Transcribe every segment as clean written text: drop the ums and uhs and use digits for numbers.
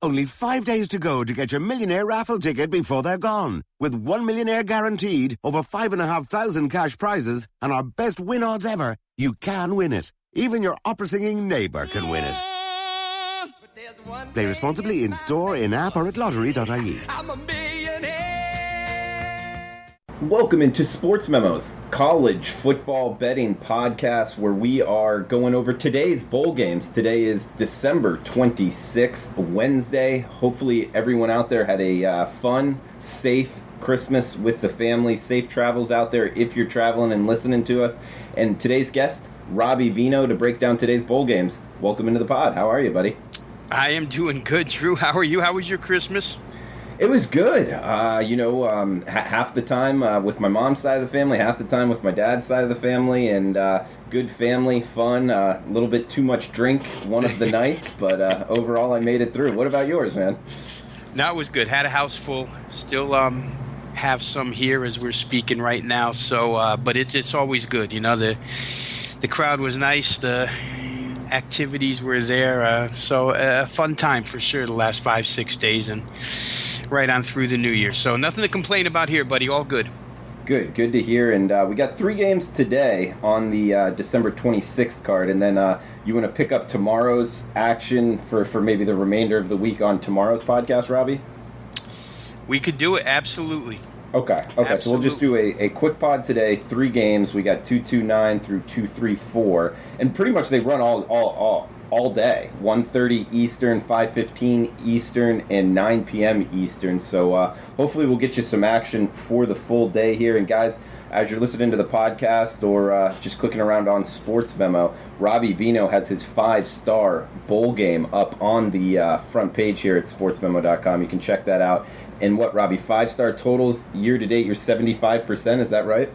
Only 5 days to go to get your Millionaire raffle ticket before they're gone. With 1 Millionaire guaranteed, over 5,500 cash prizes, and our best win odds ever, you can win it. Even your opera-singing neighbour can win it. Play responsibly in-store, in-app, or at lottery.ie. I'm a millionaire. Welcome into Sportsmemo's college football betting podcast, where we are going over today's bowl games. Today is December 26th, Wednesday. Hopefully everyone out there had a fun, safe Christmas with the family. Safe travels out there if you're traveling and listening to us. And today's guest, Robbie Vino, to break down today's bowl games. Welcome into the pod. How are you, buddy? I am doing good, Drew. How are you? How was your Christmas? It was good. Half the time with my mom's side of the family, half the time with my dad's side of the family, and good family, fun, a little bit too much drink one of the nights, but overall I made it through. What about yours, man? No, it was good. Had a house full. Still have some here as we're speaking right now. So, but it's always good. You know, the crowd was nice. The activities were there. So a fun time for sure the last 5-6 days and right on through the new year. So nothing to complain about here, buddy. All good. Good to hear. And we got 3 games today on the December 26th card. And then you want to pick up tomorrow's action for maybe the remainder of the week on tomorrow's podcast, Robbie? We could do it. Absolutely. Okay. Absolutely. So we'll just do a quick pod today. 3 games. We got 229 through 234, and pretty much they run all day. 1:30 Eastern, 5:15 Eastern, and 9 p.m. Eastern. So hopefully we'll get you some action for the full day here. And guys, as you're listening to the podcast or just clicking around on Sportsmemo, Robbie Vino has his 5-star bowl game up on the front page here at sportsmemo.com. You can check that out. And what, Robbie, 5-star totals year to date, you're 75%, is that right?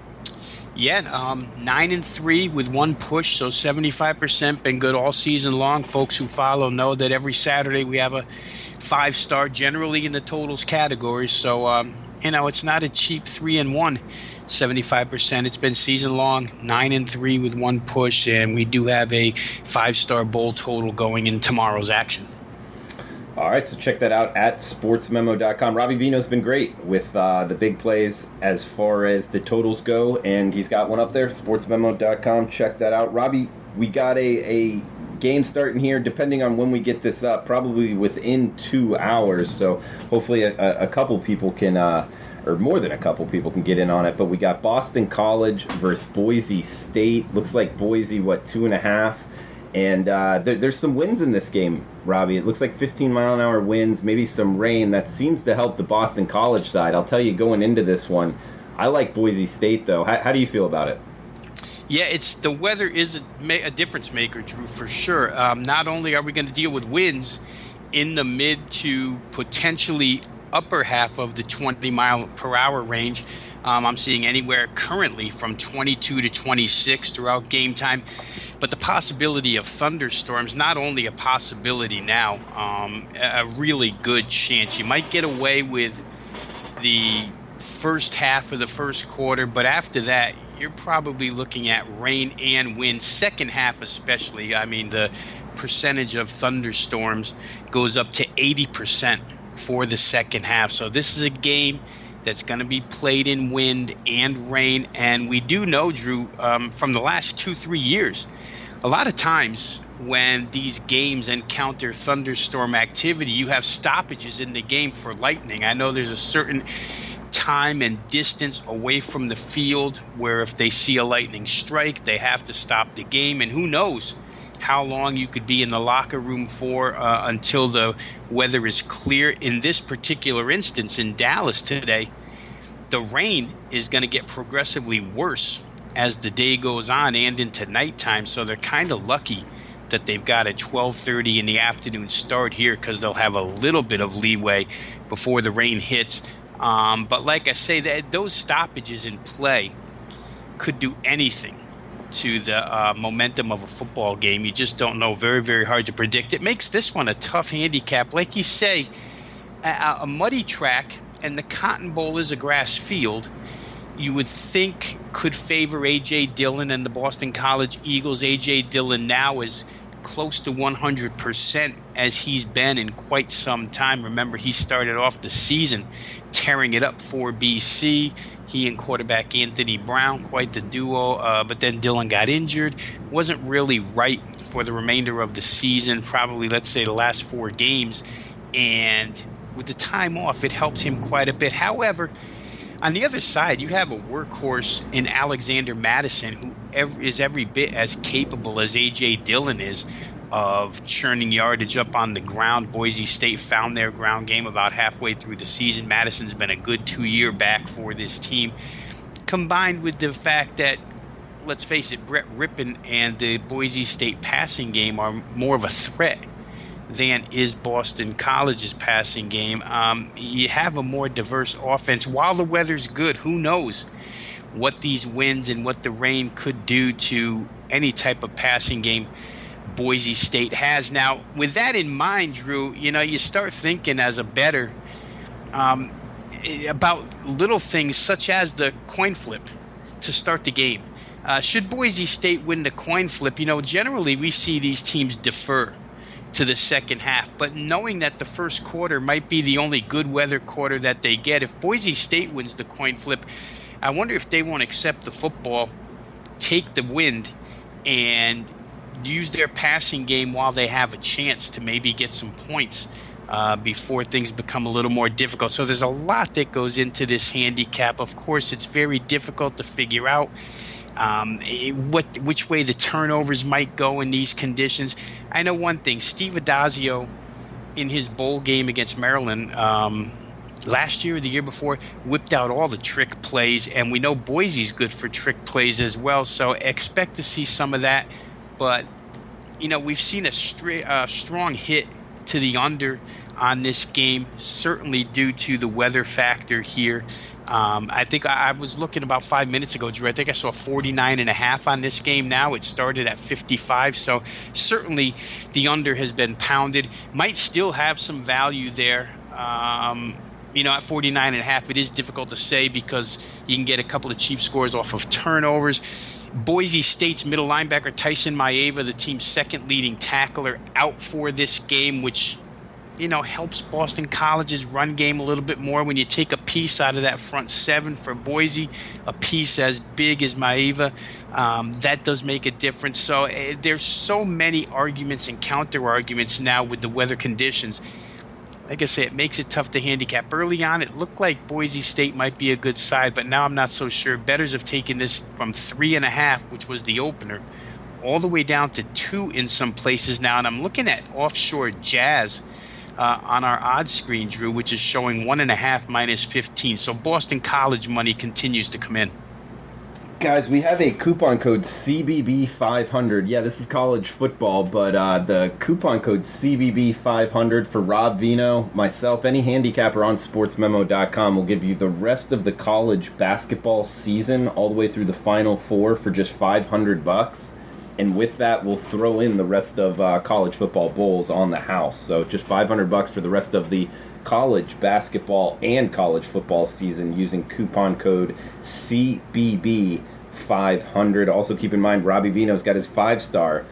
Yeah, 9-3 with 1 push, so 75%. Been good all season long. Folks who follow know that every Saturday we have a 5-star generally in the totals category. So, it's not a cheap 3-1. 75%. It's been season long, 9-3 with 1 push, and we do have a 5-star bowl total going in tomorrow's action. All right, so check that out at sportsmemo.com. Robbie Vino's been great with the big plays as far as the totals go, and he's got one up there, sportsmemo.com. Check that out. Robbie, we got a game starting here, depending on when we get this up, probably within 2 hours. So hopefully a couple people can, or more than a couple people can get in on it. But we got Boston College versus Boise State. Looks like Boise, 2.5? And there's some winds in this game, Robbie. It looks like 15-mile-an-hour winds, maybe some rain. That seems to help the Boston College side. I'll tell you, going into this one, I like Boise State, though. How do you feel about it? Yeah, the weather is a difference maker, Drew, for sure. Not only are we going to deal with winds in the mid to potentially upper half of the 20-mile-per-hour range, I'm seeing anywhere currently from 22 to 26 throughout game time. But the possibility of thunderstorms, not only a possibility now, a really good chance. You might get away with the first half of the first quarter, but after that, you're probably looking at rain and wind. Second half especially, I mean, the percentage of thunderstorms goes up to 80% for the second half. So this is a game that's going to be played in wind and rain. And we do know, Drew, from the last 2-3 years, a lot of times when these games encounter thunderstorm activity, you have stoppages in the game for lightning. I know there's a certain time and distance away from the field where if they see a lightning strike, they have to stop the game. And who knows how long you could be in the locker room for until the weather is clear. In this particular instance in Dallas today, the rain is going to get progressively worse as the day goes on and into nighttime. So they're kind of lucky that they've got a 12:30 in the afternoon start here, because they'll have a little bit of leeway before the rain hits. But like I say, those stoppages in play could do anything to the momentum of a football game. You just don't know. Very, very hard to predict. It makes this one a tough handicap. Like you say, a muddy track, and the Cotton Bowl is a grass field, you would think could favor A.J. Dillon and the Boston College Eagles. A.J. Dillon now is close to 100% as he's been in quite some time. Remember, he started off the season tearing it up for BC. He and quarterback Anthony Brown, quite the duo, but then Dylan got injured. Wasn't really right for the remainder of the season, probably, let's say, the last 4 games. And with the time off, it helped him quite a bit. However, on the other side, you have a workhorse in Alexander Madison who is every bit as capable as A.J. Dillon is of churning yardage up on the ground. Boise State found their ground game about halfway through the season. Madison's been a good 2-year back for this team, combined with the fact that, let's face it, Brett Rippon and the Boise State passing game are more of a threat than is Boston College's passing game. You have a more diverse offense. While the weather's good, who knows what these winds and what the rain could do to any type of passing game Boise State has. Now, with that in mind, Drew, you start thinking as a bettor about little things such as the coin flip to start the game. Should Boise State win the coin flip, generally we see these teams defer to the second half, but knowing that the first quarter might be the only good weather quarter that they get, if Boise State wins the coin flip, I wonder if they won't accept the football, take the wind, and use their passing game while they have a chance to maybe get some points before things become a little more difficult. So there's a lot that goes into this handicap. Of course, it's very difficult to figure out which way the turnovers might go in these conditions. I know one thing: Steve Adazio, in his bowl game against Maryland last year or the year before, whipped out all the trick plays, and we know Boise's good for trick plays as well. So expect to see some of that. But we've seen a strong hit to the under on this game, certainly due to the weather factor here. I think I was looking about 5 minutes ago, Drew. I think I saw 49.5 on this game now. It started at 55. So certainly the under has been pounded. Might still have some value there. At 49.5, it is difficult to say because you can get a couple of cheap scores off of turnovers. Boise State's middle linebacker Tyson Maeva, the team's second leading tackler, out for this game, which helps Boston College's run game a little bit more. When you take a piece out of that front seven for Boise, a piece as big as Maeva, that does make a difference. So there's so many arguments and counter arguments now with the weather conditions. Like I say, it makes it tough to handicap. Early on, it looked like Boise State might be a good side, but now I'm not so sure. Bettors have taken this from 3.5, which was the opener, all the way down to 2 in some places now. And I'm looking at offshore Jazz on our odds screen, Drew, which is showing 1.5 minus 15. So Boston College money continues to come in. Guys, we have a coupon code CBB500. Yeah, this is college football, but the coupon code CBB500 for Rob Vino, myself, any handicapper on Sportsmemo.com will give you the rest of the college basketball season all the way through the Final Four for just $500. And with that, we'll throw in the rest of college football bowls on the house. So just $500 for the rest of the college basketball and college football season using coupon code CBB500. Also keep in mind, Robbie Vino's got his 5-star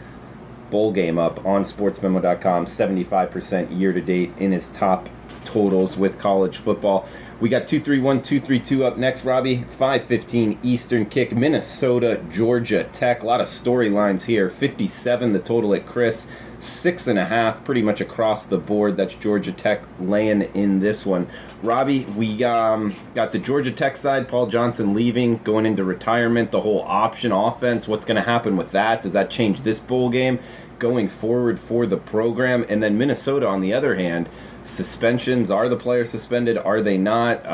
bowl game up on Sportsmemo.com, 75% year-to-date in his top totals with college football. We got 231, 232 up next, Robbie. 5:15 Eastern kick. Minnesota, Georgia Tech. A lot of storylines here. 57 the total at Chris. 6.5 pretty much across the board. That's Georgia Tech laying in this one. Robbie, we got the Georgia Tech side. Paul Johnson leaving, going into retirement. The whole option offense. What's going to happen with that? Does that change this bowl game going forward for the program? And then Minnesota, on the other hand, suspensions. Are the players suspended? Are they not?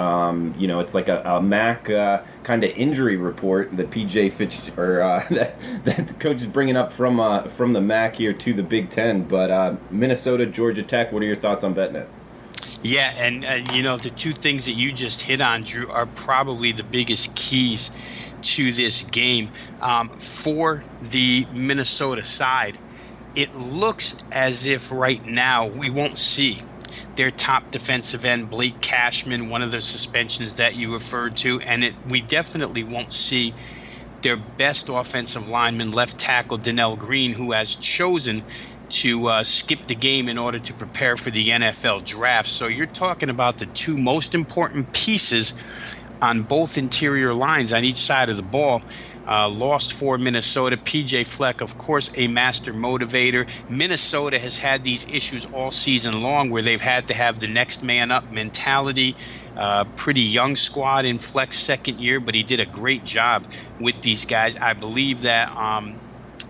It's like a MAC kind of injury report that PJ Fitch that the coach is bringing up from the MAC here to the Big Ten. But Minnesota, Georgia Tech. What are your thoughts on betting it? Yeah, and the two things that you just hit on, Drew, are probably the biggest keys to this game. For the Minnesota side, it looks as if right now we won't see their top defensive end, Blake Cashman, one of the suspensions that you referred to, and we definitely won't see their best offensive lineman, left tackle Donnell Green, who has chosen to skip the game in order to prepare for the NFL draft. So you're talking about the two most important pieces on both interior lines on each side of the ball. Lost for Minnesota. P.J. Fleck, of course, a master motivator. Minnesota has had these issues all season long where they've had to have the next man up mentality. Pretty young squad in Fleck's second year, but he did a great job with these guys. I believe that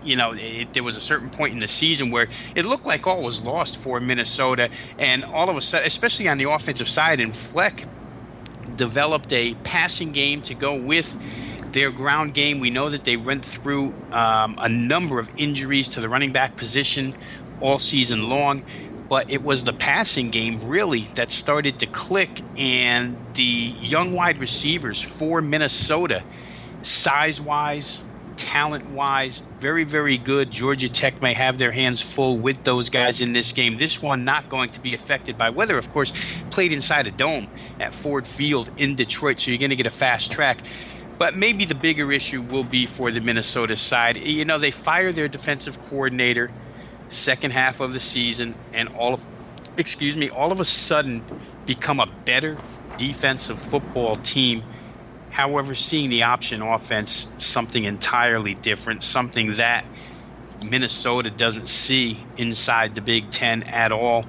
there was a certain point in the season where it looked like all was lost for Minnesota, and all of a sudden, especially on the offensive side, and Fleck developed a passing game to go with their ground game. We know that they went through a number of injuries to the running back position all season long, but it was the passing game really that started to click, and the young wide receivers for Minnesota, size-wise, talent-wise, very, very good. Georgia Tech may have their hands full with those guys in this game. This one not going to be affected by weather, of course. Played inside a dome at Ford Field in Detroit, so you're going to get a fast track. But maybe the bigger issue will be for the Minnesota side. They fire their defensive coordinator second half of the season, and all of a sudden become a better defensive football team. However, seeing the option offense, something entirely different, something that Minnesota doesn't see inside the Big Ten at all.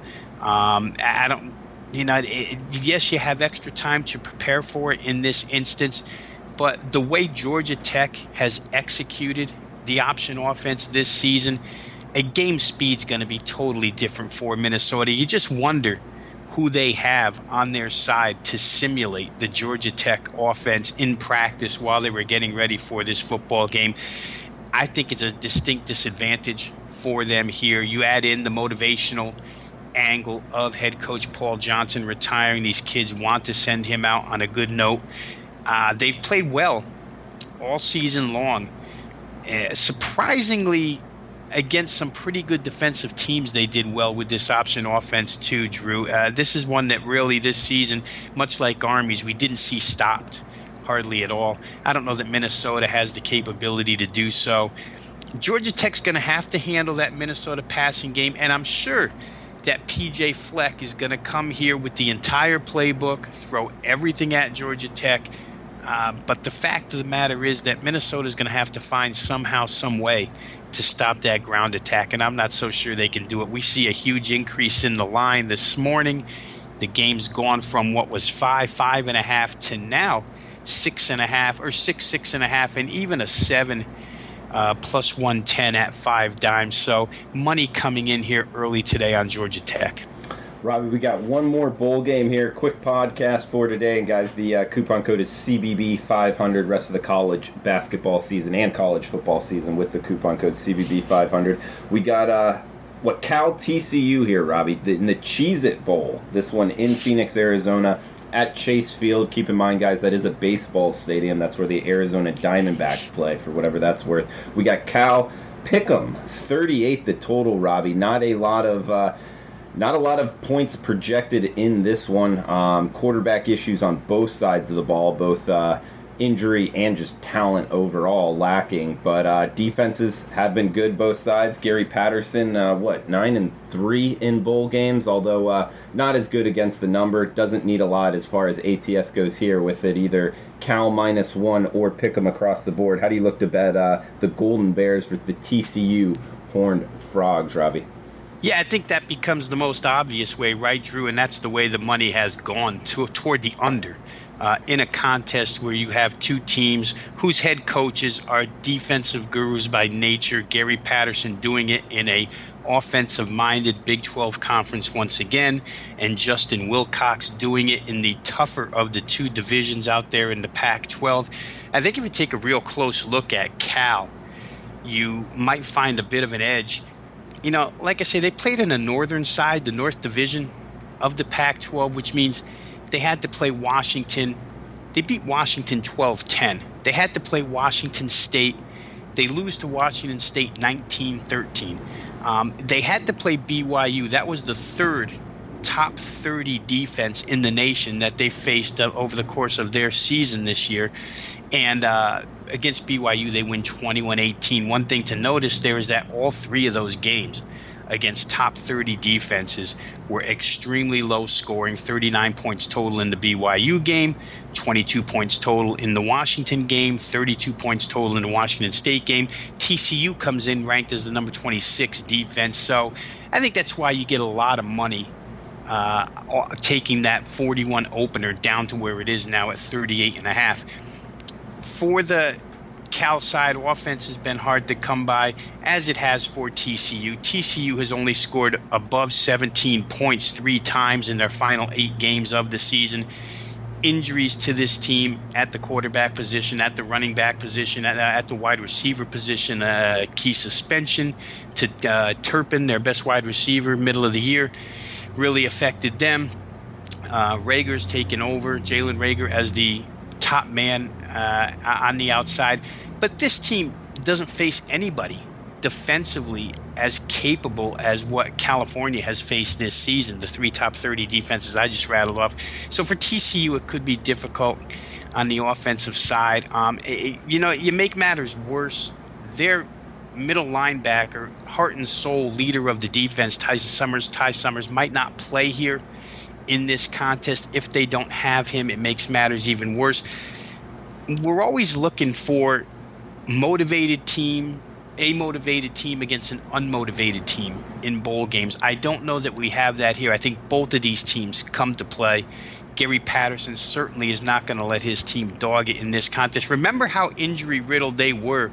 Yes, you have extra time to prepare for it in this instance, but the way Georgia Tech has executed the option offense this season, a game speed's going to be totally different for Minnesota. You just wonder who they have on their side to simulate the Georgia Tech offense in practice while they were getting ready for this football game. I think it's a distinct disadvantage for them here. You add in the motivational angle of head coach Paul Johnson retiring. These kids want to send him out on a good note. They've played well all season long. Surprisingly, against some pretty good defensive teams, they did well with this option offense too, Drew. This is one that really this season, much like Army's, we didn't see stopped hardly at all. I don't know that Minnesota has the capability to do so. Georgia Tech's going to have to handle that Minnesota passing game, and I'm sure that P.J. Fleck is going to come here with the entire playbook, throw everything at Georgia Tech. But the fact of the matter is that Minnesota is going to have to find somehow, some way to stop that ground attack, and I'm not so sure they can do it. We see a huge increase in the line this morning. The game's gone from what was 5.5 to now 6.5 or 6.5, and even a 7 plus 110 at 5 dimes. So money coming in here early today on Georgia Tech. Robbie, we got one more bowl game here. Quick podcast for today. And guys, the coupon code is CBB 500. Rest of the college basketball season and college football season with the coupon code CBB 500. We got Cal TCU here, Robbie, in the Cheez-It Bowl. This one in Phoenix, Arizona, at Chase Field. Keep in mind, guys, that is a baseball stadium. That's where the Arizona Diamondbacks play, for whatever that's worth. We got Cal Pick'em, 38 the total, Robbie. Not a lot of points projected in this one. Quarterback issues on both sides of the ball, both injury and just talent overall lacking. But defenses have been good both sides. Gary Patterson, 9-3 in bowl games, although not as good against the number. Doesn't need a lot as far as ATS goes here with it, either Cal -1 or pick them across the board. How do you look to bet the Golden Bears versus the TCU Horned Frogs, Robbie? Yeah, I think that becomes the most obvious way, right, Drew? And that's the way the money has gone toward the under in a contest where you have two teams whose head coaches are defensive gurus by nature. Gary Patterson doing it in a offensive-minded Big 12 conference once again, and Justin Wilcox doing it in the tougher of the two divisions out there in the Pac-12. I think if you take a real close look at Cal, you might find a bit of an edge. You know, like I say, they played in the northern side, the North Division of the Pac-12, which means they had to play Washington. They beat Washington 12-10. They had to play Washington State. They lose to Washington State 19-13. They had to play BYU. That was the third top 30 defense in the nation that they faced over the course of their season this year. And against BYU, they win 21-18. One thing to notice there is that all three of those games against top 30 defenses were extremely low scoring, 39 points total in the BYU game, 22 points total in the Washington game, 32 points total in the Washington State game. TCU comes in ranked as the number 26 defense. So I think that's why you get a lot of money taking that 41 opener down to where it is now at 38.5. For the Cal side, offense has been hard to come by, as it has for TCU. TCU has only scored above 17 points 3 times in their final 8 games of the season. Injuries to this team at the quarterback position, at the running back position, at the wide receiver position, key suspension to Turpin, their best wide receiver, middle of the year, really affected them. Rager's taken over, Jalen Rager, as the top man on the outside. But this team doesn't face anybody defensively as capable as what California has faced this season, the 3 top 30 defenses I just rattled off. So for TCU, it could be difficult on the offensive side. You make matters worse. Their middle linebacker, heart and soul leader of the defense, Ty Summers, might not play here in this contest. If they don't have him, it makes matters even worse. We're always looking for a motivated team against an unmotivated team in bowl games. I don't know that we have that here. I think both of these teams come to play. Gary Patterson certainly is not going to let his team dog it in this contest. Remember how injury-riddled they were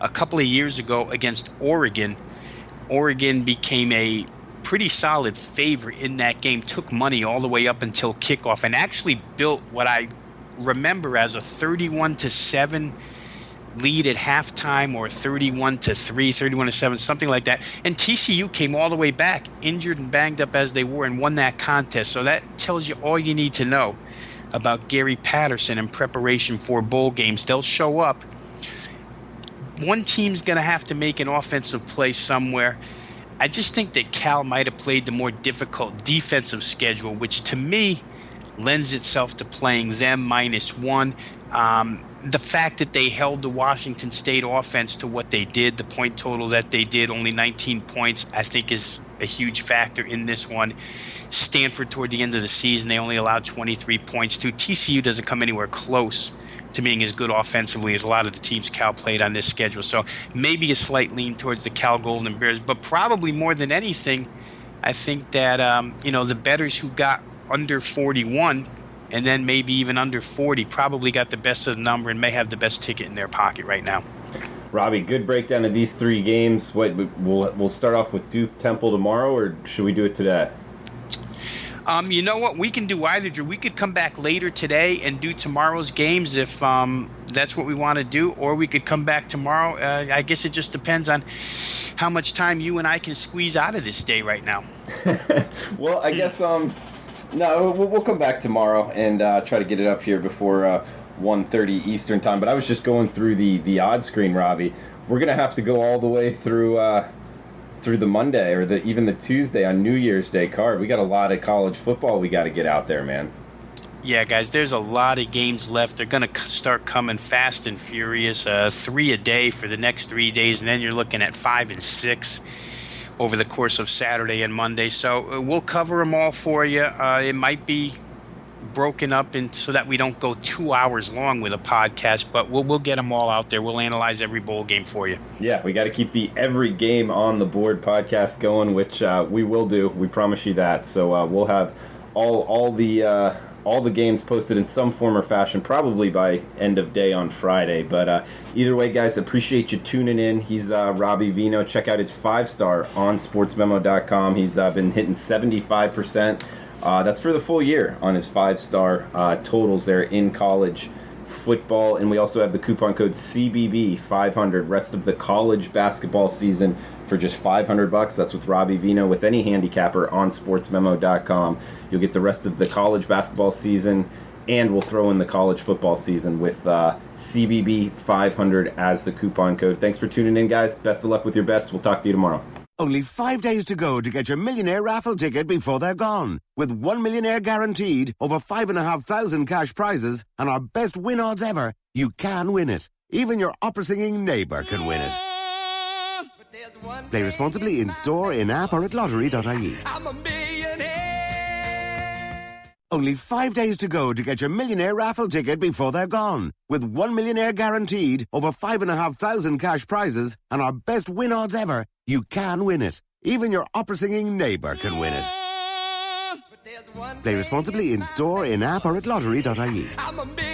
a couple of years ago against Oregon. Oregon became a pretty solid favorite in that game, took money all the way up until kickoff, and actually built what I remember as a 31-7 lead at halftime, or 31-3, 31-7, something like that. And TCU came all the way back, injured and banged up as they were, and won that contest. So that tells you all you need to know about Gary Patterson in preparation for bowl games. They'll show up. One team's going to have to make an offensive play somewhere. I just think that Cal might have played the more difficult defensive schedule, which to me lends itself to playing them -1. The fact that they held the Washington State offense to what they did, the point total that they did, only 19 points, I think is a huge factor in this one. Stanford, toward the end of the season, they only allowed 23 points to. TCU doesn't come anywhere close to being as good offensively as a lot of the teams Cal played on this schedule. So maybe a slight lean towards the Cal Golden Bears, but probably more than anything, I think that the bettors who got under 41 and then maybe even under 40 probably got the best of the number and may have the best ticket in their pocket right now. Robbie, good breakdown of these 3 games. We'll start off with Duke Temple tomorrow, or should we do it today? You know what? We can do either, Drew. We could come back later today and do tomorrow's games if that's what we want to do, or we could come back tomorrow. I guess it just depends on how much time you and I can squeeze out of this day right now. Well, I guess no, we'll come back tomorrow and try to get it up here before 1:30 Eastern time. But I was just going through the odds screen, Robbie. We're gonna have to go all the way through the Monday or even the Tuesday on New Year's Day card. We got a lot of college football we got to get out there, man. Yeah, guys, there's a lot of games left. They're going to start coming fast and furious. 3 a day for the next 3 days, and then you're looking at 5 and 6 over the course of Saturday and Monday. So we'll cover them all for you. It might be broken up so that we don't go 2 hours long with a podcast, but we'll get them all out there. We'll analyze every bowl game for you. Yeah, we got to keep the Every Game on the Board podcast going, which we will do. We promise you that. So we'll have all the games posted in some form or fashion, probably by end of day on Friday. But either way, guys, appreciate you tuning in. He's Robbie Vino. Check out his 5-star on sportsmemo.com. He's been hitting 75%. That's for the full year on his 5-star totals there in college football. And we also have the coupon code CBB500, rest of the college basketball season for just $500. That's with Robbie Vino with any handicapper on sportsmemo.com. You'll get the rest of the college basketball season, and we'll throw in the college football season with CBB500 as the coupon code. Thanks for tuning in, guys. Best of luck with your bets. We'll talk to you tomorrow. Only 5 days to go to get your millionaire raffle ticket before they're gone. With 1 millionaire guaranteed, over 5,500 cash prizes, and our best win odds ever, you can win it. Even your opera-singing neighbour can win it. Play responsibly in store, in-app, or at lottery.ie. I'm a millionaire. Only 5 days to go to get your millionaire raffle ticket before they're gone. With 1 millionaire guaranteed, over 5,500 cash prizes, and our best win odds ever, you can win it. Even your opera-singing neighbour can win it. Play responsibly in store, in-app, or at lottery.ie. I'm a millionaire.